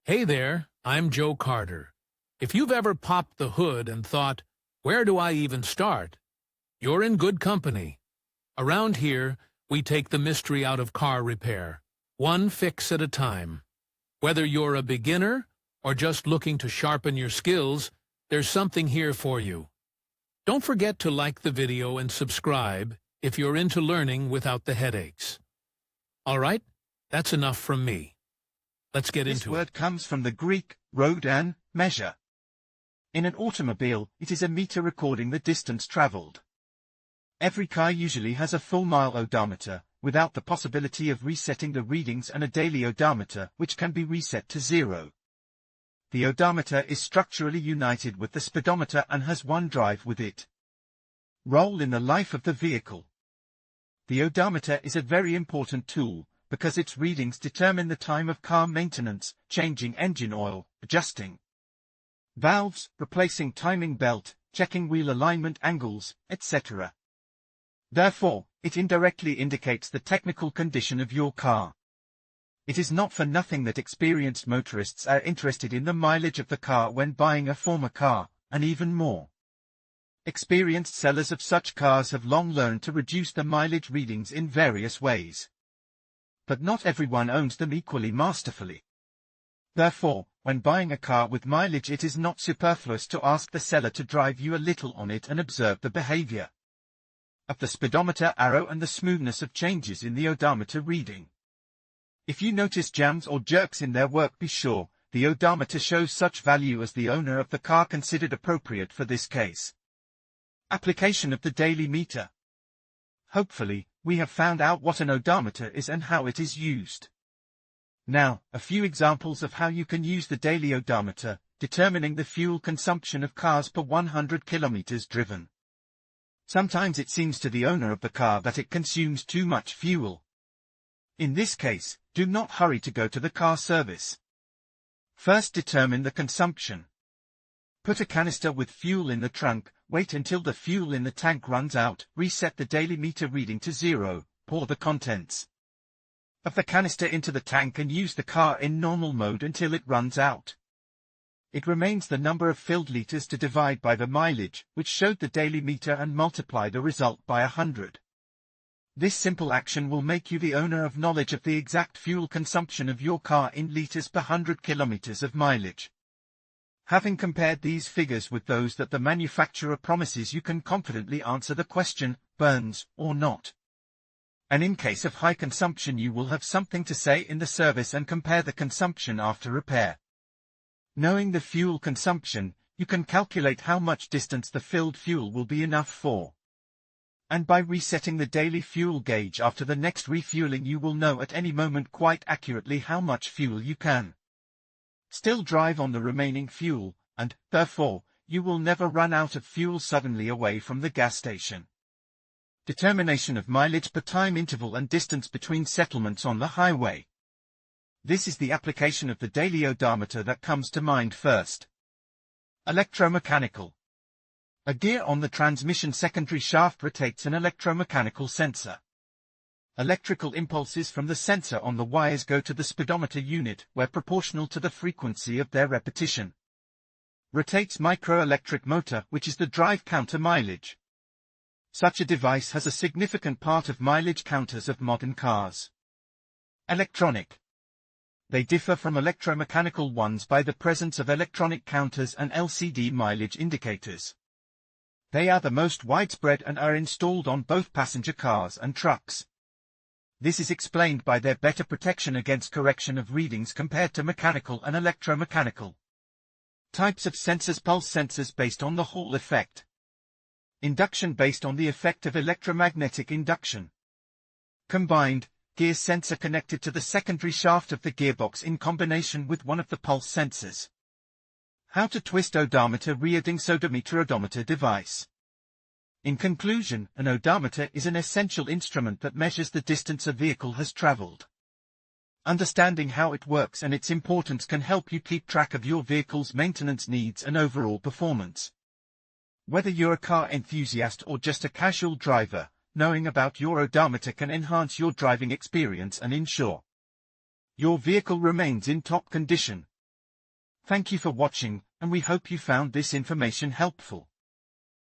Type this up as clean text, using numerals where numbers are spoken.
Hey there, I'm Joe Carter. If you've ever popped the hood and thought, where do I even start? You're in good company. Around here, we take the mystery out of car repair, one fix at a time. Whether you're a beginner or just looking to sharpen your skills, there's something here for you. Don't forget to like the video and subscribe if you're into learning without the headaches. All right, that's enough from me. Let's get into it. This word comes from the Greek, rodan, measure. In an automobile, it is a meter recording the distance traveled. Every car usually has a full-mile odometer, without the possibility of resetting the readings, and a daily odometer, which can be reset to 0. The odometer is structurally united with the speedometer and has one drive with it. Role in the life of the vehicle. The odometer is a very important tool, because its readings determine the time of car maintenance, changing engine oil, adjusting valves, replacing timing belt, checking wheel alignment angles, etc. Therefore, it indirectly indicates the technical condition of your car. It is not for nothing that experienced motorists are interested in the mileage of the car when buying a former car, and even more. Experienced sellers of such cars have long learned to reduce the mileage readings in various ways. But not everyone owns them equally masterfully. Therefore, when buying a car with mileage, it is not superfluous to ask the seller to drive you a little on it and observe the behavior of the speedometer arrow and the smoothness of changes in the odometer reading. If you notice jams or jerks in their work, be sure the odometer shows such value as the owner of the car considered appropriate for this case. Application of the daily meter. Hopefully, we have found out what an odometer is and how it is used. Now, a few examples of how you can use the daily odometer, determining the fuel consumption of cars per 100 kilometers driven. Sometimes it seems to the owner of the car that it consumes too much fuel. In this case, do not hurry to go to the car service. First, determine the consumption. Put a canister with fuel in the trunk, wait until the fuel in the tank runs out, reset the daily meter reading to 0, pour the contents of the canister into the tank and use the car in normal mode until it runs out. It remains the number of filled liters to divide by the mileage, which showed the daily meter, and multiply the result by 100. This simple action will make you the owner of knowledge of the exact fuel consumption of your car in liters per 100 kilometers of mileage. Having compared these figures with those that the manufacturer promises, you can confidently answer the question, burns or not. And in case of high consumption, you will have something to say in the service and compare the consumption after repair. Knowing the fuel consumption, you can calculate how much distance the filled fuel will be enough for. And by resetting the daily fuel gauge after the next refueling, you will know at any moment quite accurately how much fuel you can still drive on the remaining fuel, and, therefore, you will never run out of fuel suddenly away from the gas station. Determination of mileage per time interval and distance between settlements on the highway. This is the application of the daily odometer that comes to mind first. Electromechanical. A gear on the transmission secondary shaft rotates an electromechanical sensor. Electrical impulses from the sensor on the wires go to the speedometer unit, where proportional to the frequency of their repetition rotates microelectric motor, which is the drive counter mileage. Such a device has a significant part of mileage counters of modern cars. Electronic. They differ from electromechanical ones by the presence of electronic counters and LCD mileage indicators. They are the most widespread and are installed on both passenger cars and trucks. This is explained by their better protection against correction of readings compared to mechanical and electromechanical types of sensors. Pulse sensors based on the Hall effect. Induction based on the effect of electromagnetic induction. Combined, gear sensor connected to the secondary shaft of the gearbox in combination with one of the pulse sensors. How to twist odometer readings. Odometer device. In conclusion, an odometer is an essential instrument that measures the distance a vehicle has traveled. Understanding how it works and its importance can help you keep track of your vehicle's maintenance needs and overall performance. Whether you're a car enthusiast or just a casual driver, knowing about your odometer can enhance your driving experience and ensure your vehicle remains in top condition. Thank you for watching, and we hope you found this information helpful.